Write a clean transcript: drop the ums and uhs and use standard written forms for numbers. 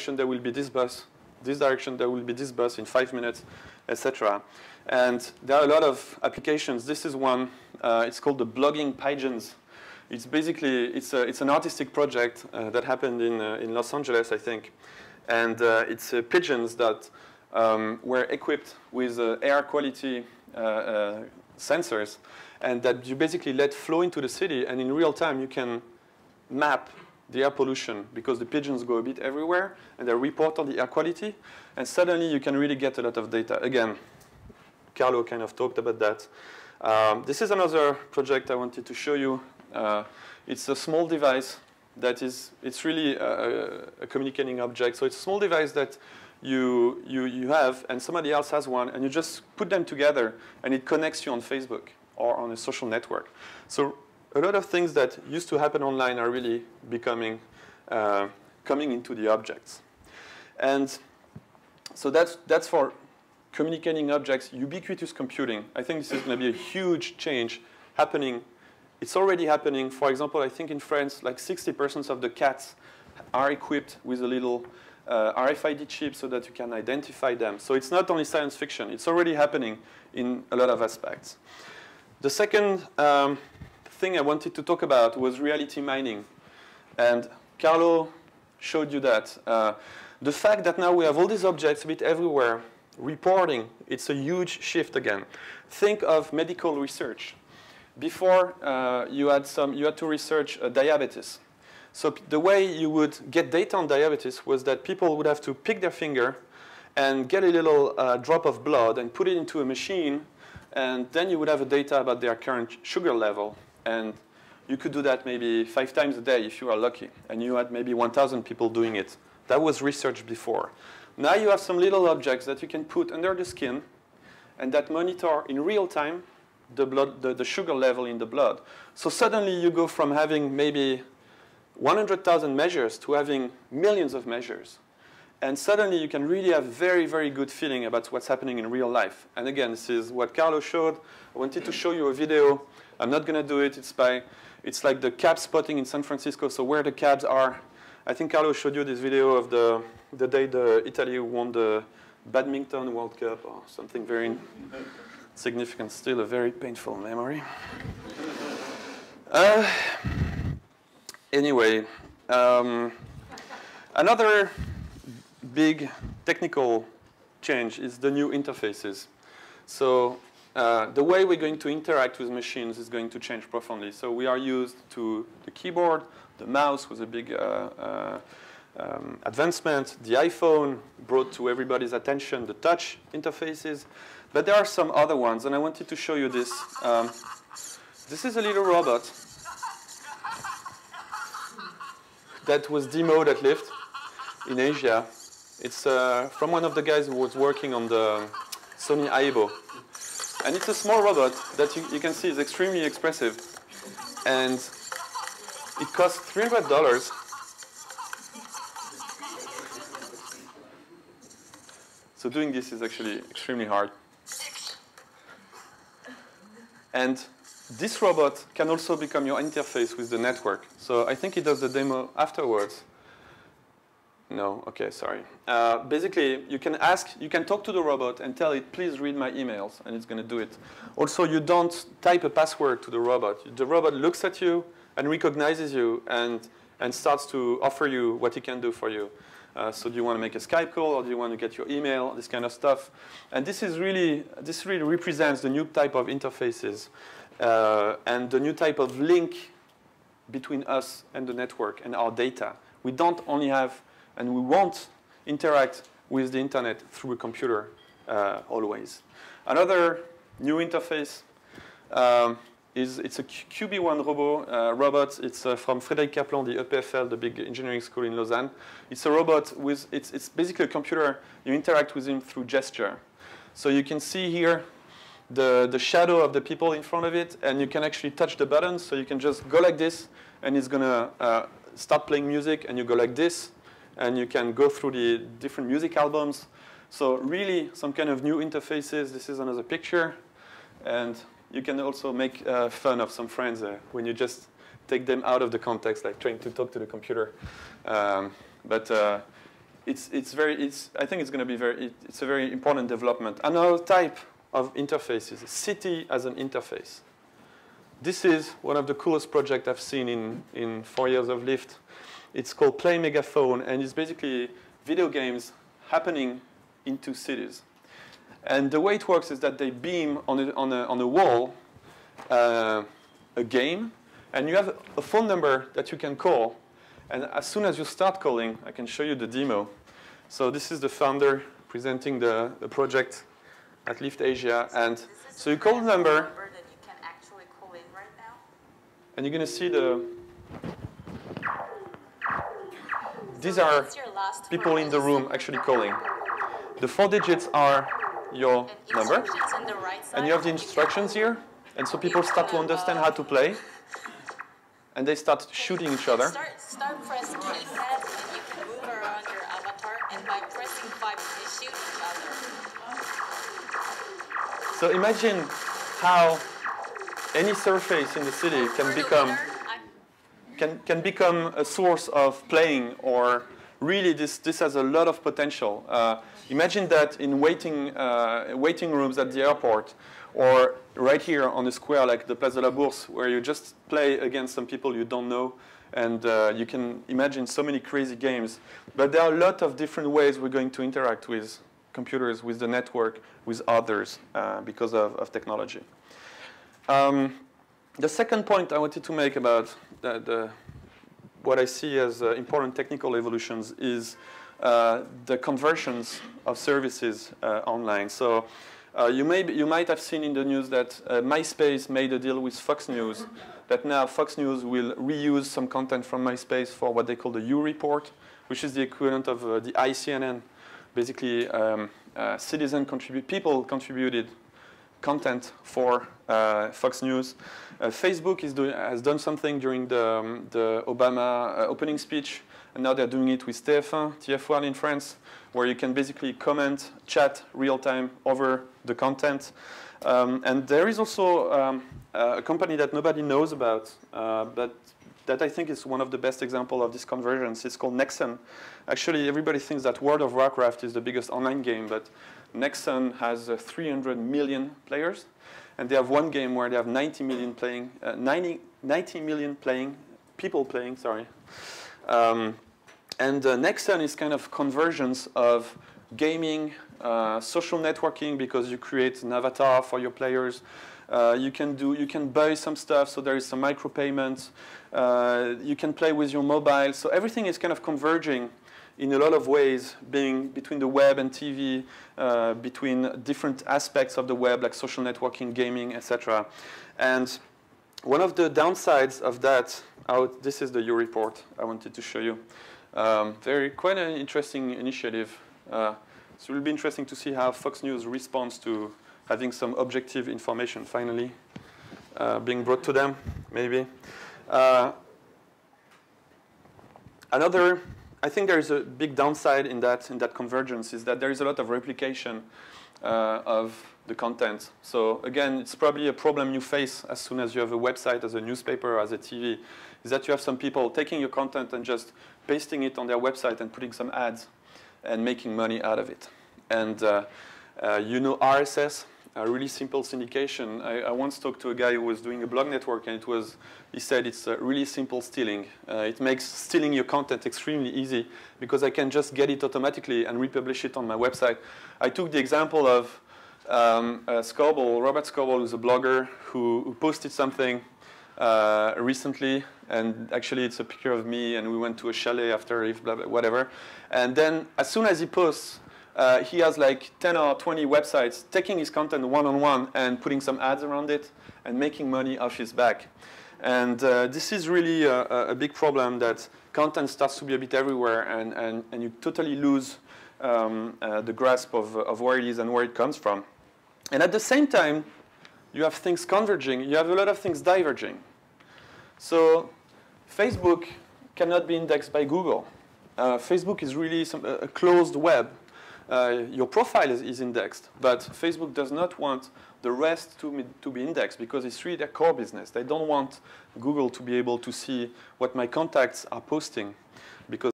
there will be this bus, this direction there will be this bus in 5 minutes, etc. And there are a lot of applications. This is one. It's called the blogging pigeons. It's basically it's an artistic project that happened in Los Angeles, I think, and it's pigeons that were equipped with air quality sensors, and that you basically let flow into the city, and in real time you can map the air pollution because the pigeons go a bit everywhere and they report on the air quality, and suddenly you can really get a lot of data. Again, Carlo kind of talked about that. This is another project I wanted to show you. It's a small device that it's really a communicating object. So it's a small device that you have and somebody else has one, and you just put them together and it connects you on Facebook or on a social network. So a lot of things that used to happen online are really becoming, coming into the objects. And so that's for communicating objects, ubiquitous computing. I think this is going to be a huge change happening. It's already happening. For example, I think in France, like 60% of the cats are equipped with a little RFID chip so that you can identify them. So it's not only science fiction. It's already happening in a lot of aspects. The second thing I wanted to talk about was reality mining. And Carlo showed you that. The fact that now we have all these objects a bit everywhere, reporting, it's a huge shift again. Think of medical research. Before, you had to research diabetes. So the way you would get data on diabetes was that people would have to pick their finger and get a little drop of blood and put it into a machine, and then you would have data about their current sugar level. And you could do that maybe 5 times a day if you are lucky. And you had maybe 1,000 people doing it. That was research before. Now you have some little objects that you can put under the skin and that monitor in real time the sugar level in the blood. So suddenly you go from having maybe 100,000 measures to having millions of measures. And suddenly you can really have very, very good feeling about what's happening in real life. And again, this is what Carlo showed. I wanted to show you a video. I'm not going to do it. It's like the cab spotting in San Francisco, so where the cabs are. I think Carlo showed you this video of the day Italy won the badminton World Cup or something very significant. Still a very painful memory. Anyway, another big technical change is the new interfaces. So the way we're going to interact with machines is going to change profoundly. So we are used to the keyboard. The mouse was a big advancement. The iPhone brought to everybody's attention the touch interfaces. But there are some other ones, and I wanted to show you this. This is a little robot that was demoed at Lyft in Asia. It's from one of the guys who was working on the Sony Aibo. And it's a small robot that you can see is extremely expressive. And it costs $300. So doing this is actually extremely hard. And this robot can also become your interface with the network. So I think he does the demo afterwards. No, okay, sorry. Basically, you can talk to the robot and tell it, please read my emails, and it's going to do it. Also, you don't type a password to the robot. The robot looks at you and recognizes you and starts to offer you what it can do for you. So do you want to make a Skype call, or do you want to get your email, this kind of stuff? And this really represents the new type of interfaces and the new type of link between us and the network and our data. We don't only have, and we won't interact with the internet through a computer always. Another new interface it's a QB1 robot. It's from Frédéric Kaplan, the EPFL, the big engineering school in Lausanne. It's a robot with, it's basically a computer. You interact with him through gesture. So you can see here the shadow of the people in front of it, and you can actually touch the buttons. So you can just go like this, and it's going to start playing music, and you go like this, and you can go through the different music albums. So really some kind of new interfaces. This is another picture. And you can also make fun of some friends when you just take them out of the context, like trying to talk to the computer. But I think it's going to be it's a very important development. Another type of interface is a city as an interface. This is one of the coolest projects I've seen in 4 years of Lyft. It's called Play Megaphone, and it's basically video games happening into cities. And the way it works is that they beam on a wall a game, and you have a phone number that you can call. And as soon as you start calling, I can show you the demo. So this is the founder presenting the project at Lyft Asia. And so you call the number, that you can actually call in right now? And you're going to see these are people in the room actually calling. The 4 digits are your number, and you have the instructions here. And so people start to understand how to play, and they start shooting each other. Start pressing keypad, and you can move around your avatar, and by pressing 5, you shoot each other. So imagine how any surface in the city can become a source of playing, or really this has a lot of potential. Imagine that in waiting rooms at the airport, or right here on the square like the Place de la Bourse, where you just play against some people you don't know, and you can imagine so many crazy games. But there are a lot of different ways we're going to interact with computers, with the network, with others, because of technology. The second point I wanted to make about what I see as important technical evolutions is the conversions of services online. So you might have seen in the news that MySpace made a deal with Fox News, that now Fox News will reuse some content from MySpace for what they call the U report, which is the equivalent of the ICNN. Basically, people contributed content for Fox News. Facebook has done something during the Obama opening speech, and now they're doing it with TF1 in France, where you can basically comment, chat real-time over the content. And there is also a company that nobody knows about, but that I think is one of the best examples of this convergence. It's called Nexon. Actually, everybody thinks that World of Warcraft is the biggest online game, but Nexon has 300 million players, and they have one game where they have 90 million people playing. Sorry. And Nexon is kind of convergence of gaming, social networking, because you create an avatar for your players. You can buy some stuff, so there is some micropayments. You can play with your mobile. So everything is kind of converging in a lot of ways, being between the web and TV, between different aspects of the web, like social networking, gaming, etc. And one of the downsides of that, this is the U report I wanted to show you. Quite an interesting initiative. So it will be interesting to see how Fox News responds to having some objective information finally being brought to them, maybe. I think there is a big downside in that convergence, is that there is a lot of replication of the content. So again, it's probably a problem you face as soon as you have a website, as a newspaper, as a TV, is that you have some people taking your content and just pasting it on their website and putting some ads and making money out of it. And you know RSS, a really simple syndication. I once talked to a guy who was doing a blog network, and he said it's really simple stealing. It makes stealing your content extremely easy, because I can just get it automatically and republish it on my website. I took the example of Robert Scoble, who's a blogger who posted something recently, and actually it's a picture of me, and we went to a chalet after, blah, blah, whatever. And then as soon as he posts, he has like 10 or 20 websites taking his content one-on-one and putting some ads around it and making money off his back. And this is really a big problem, that content starts to be a bit everywhere, and you totally lose the grasp of where it is and where it comes from. And at the same time, you have things converging. You have a lot of things diverging. So Facebook cannot be indexed by Google. Facebook is really a closed web. Your profile is indexed, but Facebook does not want the rest to be indexed, because it's really their core business. They don't want Google to be able to see what my contacts are posting, because